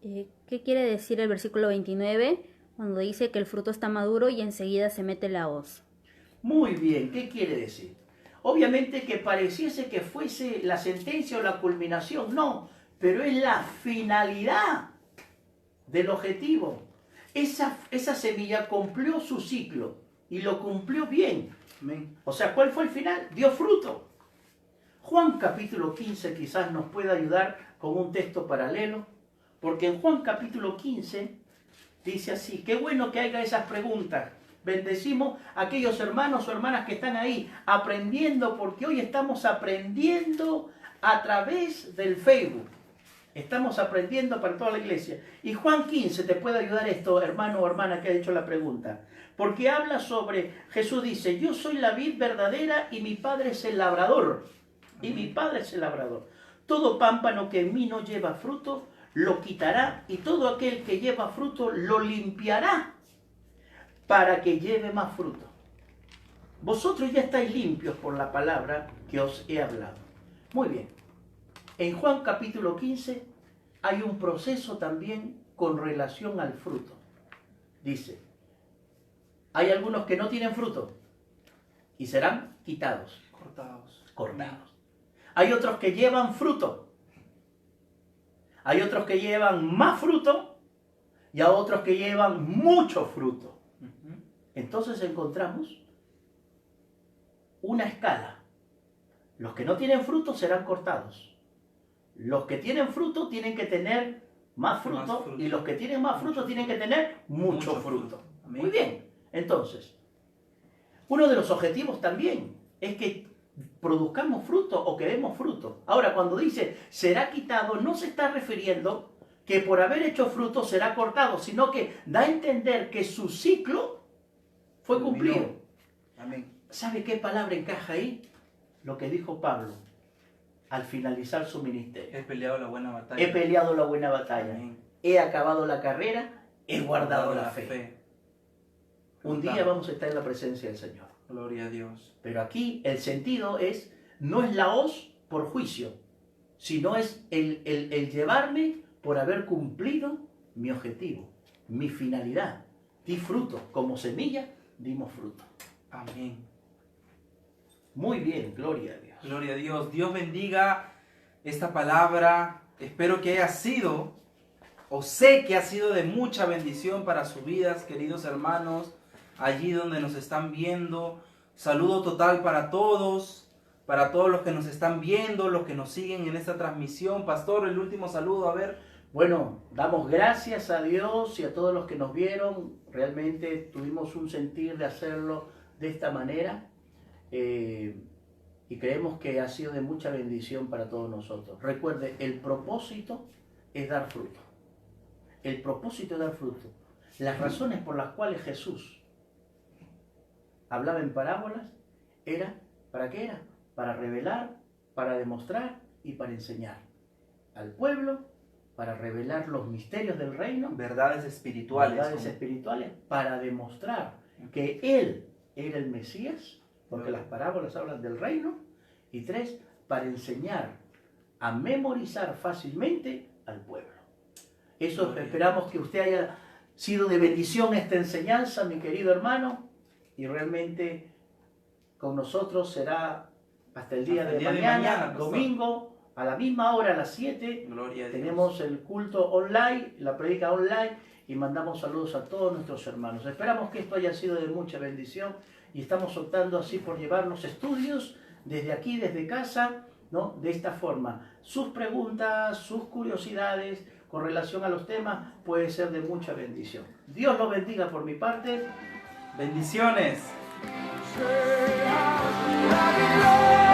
S2: ¿Qué quiere decir el versículo 29 cuando dice que el fruto está maduro y enseguida se mete la hoz?
S3: Muy bien, ¿qué quiere decir? Obviamente que pareciese que fuese la sentencia o la culminación, no, pero es la finalidad del objetivo. Esa semilla cumplió su ciclo y lo cumplió bien.
S4: Amén.
S3: O sea, ¿cuál fue el final? Dio fruto. Juan capítulo 15 quizás nos pueda ayudar con un texto paralelo, porque en Juan capítulo 15 dice así: qué bueno que haga esas preguntas. Bendecimos a aquellos hermanos o hermanas que están ahí aprendiendo, porque hoy estamos aprendiendo a través del Facebook. Estamos aprendiendo para toda la iglesia. Y Juan 15 te puede ayudar esto, hermano o hermana que ha hecho la pregunta. Porque habla sobre, Jesús dice: yo soy la vid verdadera y mi Padre es el labrador. Y mi Padre es el labrador. Todo pámpano que en mí no lleva fruto, lo quitará, y todo aquel que lleva fruto, lo limpiará, para que lleve más fruto. Vosotros ya estáis limpios por la palabra que os he hablado. Muy bien. En Juan capítulo 15 hay un proceso también con relación al fruto. Dice: hay algunos que no tienen fruto y serán quitados, cortados. Hay otros que llevan fruto. Hay otros que llevan más fruto y a otros que llevan mucho fruto. Entonces encontramos una escala. Los que no tienen fruto serán cortados. Los que tienen fruto tienen que tener más fruto, y los que tienen más fruto tienen que tener mucho fruto.
S4: Amén.
S3: Muy bien. Entonces, uno de los objetivos también es que produzcamos fruto o que demos fruto. Ahora, cuando dice será quitado, no se está refiriendo que por haber hecho fruto será cortado, sino que da a entender que su ciclo fue cumplido.
S4: Amén.
S3: ¿Sabe qué palabra encaja ahí? Lo que dijo Pablo al finalizar su ministerio.
S4: He peleado la buena batalla.
S3: He peleado la buena batalla.
S4: Amén.
S3: He acabado la carrera. He guardado la fe. Un día vamos a estar en la presencia del Señor.
S4: Gloria a Dios.
S3: Pero aquí el sentido no es la hoz por juicio, sino es el llevarme por haber cumplido mi objetivo, mi finalidad. Di fruto, como semilla, dimos fruto.
S4: Amén.
S3: Muy bien, gloria a Dios.
S4: Gloria a Dios. Dios bendiga esta palabra. Espero que haya sido, o sé que ha sido de mucha bendición para sus vidas, queridos hermanos, allí donde nos están viendo, Saludo total para todos los que nos están viendo, los que nos siguen en esta transmisión. Pastor, el último saludo, a ver.
S3: Bueno, damos gracias a Dios y a todos los que nos vieron. Realmente tuvimos un sentir de hacerlo de esta manera y creemos que ha sido de mucha bendición para todos nosotros. Recuerde, el propósito es dar fruto. El propósito es dar fruto. Las razones por las cuales Jesús hablaba en parábolas era, ¿para qué era? Para revelar, para demostrar y para enseñar al pueblo, para revelar los misterios del reino,
S4: Verdades espirituales.
S3: verdades espirituales, para demostrar que Él era el Mesías, porque las parábolas hablan del reino, y 3, para enseñar a memorizar fácilmente al pueblo. Eso esperamos que usted haya sido de bendición esta enseñanza, mi querido hermano, y realmente con nosotros será hasta el día de mañana,
S4: pastor.
S3: domingo, a la misma hora, a las 7.
S4: Gloria a Dios.
S3: Tenemos el culto online, la predica online, y mandamos saludos a todos nuestros hermanos. Esperamos que esto haya sido de mucha bendición y estamos optando así por llevarnos estudios desde aquí, desde casa, ¿no? De esta forma. Sus preguntas, sus curiosidades con relación a los temas puede ser de mucha bendición. Dios los bendiga por mi parte.
S4: Bendiciones.
S1: Sea la gloria.